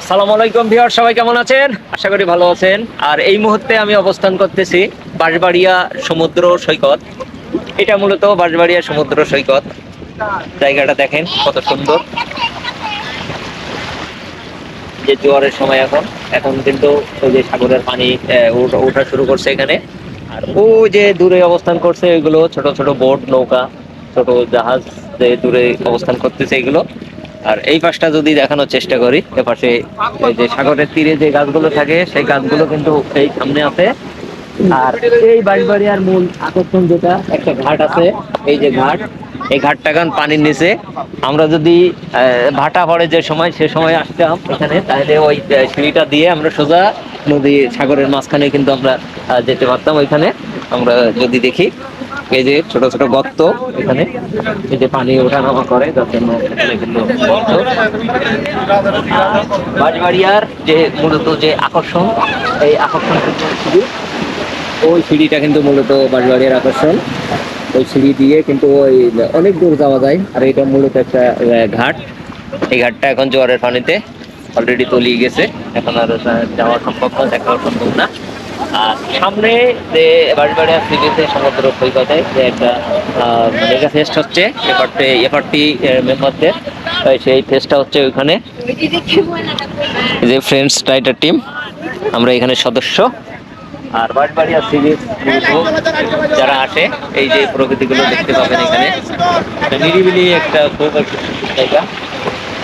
আসসালামু আলাইকুম ভিউয়ার, সবাই কেমন আছেন? আশা করি ভালো আছেন। আর এই মুহূর্তে আমি অবস্থান করতেছি বাঁশবাড়িয়া সমুদ্র সৈকত। এটা মূলত বাঁশবাড়িয়া সমুদ্র সৈকত। জায়গাটা দেখেন কত সুন্দর। যে জোয়ারের সময় এখন এখন কিন্তু ওই যে সাগরের পানি ওঠা শুরু করছে এখানে। আর ওই যে দূরে অবস্থান করছে ওইগুলো ছোট ছোট বোট, নৌকা, ছোট জাহাজ যে দূরে অবস্থান করতেছে এগুলো। আর এই পাশটা যদি দেখানোর চেষ্টা করি, এপাশে ওই যে সাগরের তীরে যে গাছগুলো থাকে সেই গাছগুলো কিন্তু এই সামনে আছে। আর এই বাঁশবাড়িয়ার মূল আকর্ষণ যেটা, একটা ঘাট আছে, এই যে ঘাট, এই ঘাটটা এখন পানির নিচে। আমরা যদি ভাটা পড়ে যে সময়, সে সময় আসতাম এখানে, তাহলে ওই সিঁড়িটা দিয়ে আমরা সোজা নদী সাগরের মাঝখানে কিন্তু আমরা যেতে পারতাম। ওইখানে আমরা যদি দেখি এই যে ছোট ছোট গর্ত, এখানে এই যে পানি ওঠানামা করে যার জন্য এখানে কিন্তু গর্ত। বাঁশবাড়িয়ার যে মূলত যে আকর্ষণ, এই আকর্ষণ কিন্তু শুধু ওই সিঁড়িটা কিন্তু মূলত বাঁশবাড়িয়ার আকর্ষণ। ওই সিঁড়ি দিয়ে কিন্তু ওই অনেক দূর যাওয়া যায়। আর এটা মূলত একটা ঘাট। এই ঘাটটা এখন জোয়ারের পানিতে অলরেডি তলিয়ে গেছে, এখন আর যাওয়া সম্ভব না, দেখাও সম্ভব না। আর সামনে যে বাঁশবাড়িয়া সি বিচে সমুদ্র সৈকতে যে একটা মেগা ফেস্ট হচ্ছে, এপারটি মেম্বারদের, সেই ফেস্টটা হচ্ছে ওইখানে। এই যে ফ্রেন্ডস রাইডার টিম, আমরা এখানে সদস্য। আর বাঁশবাড়িয়া সি বিচ যারা আসে, এই যে প্রকৃতিগুলো দেখতে পাবেন এখানে। নিরিবিলি একটা খুব একটা সুন্দর জায়গা।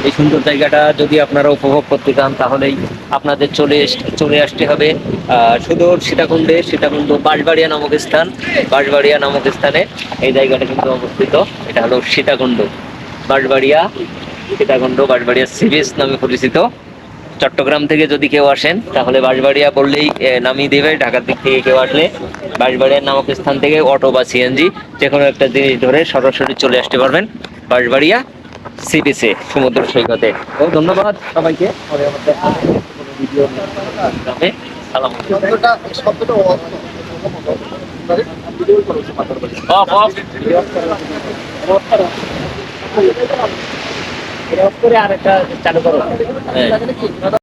এই সুন্দর জায়গাটা যদি আপনারা উপভোগ করতে চান, তাহলেই আপনাদের চলে আসতে হবে সুদূর সীতাকুণ্ড বাঁশবাড়িয়া নামক স্থান। বাঁশবাড়িয়া নামক স্থানে এই জায়গাটা কিন্তু অবস্থিত। এটা হলো সীতাকুণ্ড, বাঁশবাড়িয়া সীতাকুণ্ড, বাঁশবাড়িয়া সি বিচ নামে পরিচিত। চট্টগ্রাম থেকে যদি কেউ আসেন, তাহলে বাঁশবাড়িয়া বললেই নামিয়ে দেবে। ঢাকার দিক থেকে কেউ আসলে বাঁশবাড়িয়া নামক স্থান থেকে অটো বা সিএনজি যে কোনো একটা জিনিস ধরে সরাসরি চলে আসতে পারবেন বাঁশবাড়িয়া সি বিচে, সমুদ্র সৈকতে। তো ধন্যবাদ সবাইকে। পরে আবার দেখা হবে কোনো ভিডিও গ্রামে। সালাম। অফ অফ করে আরেকটা চালু করো। হ্যাঁ।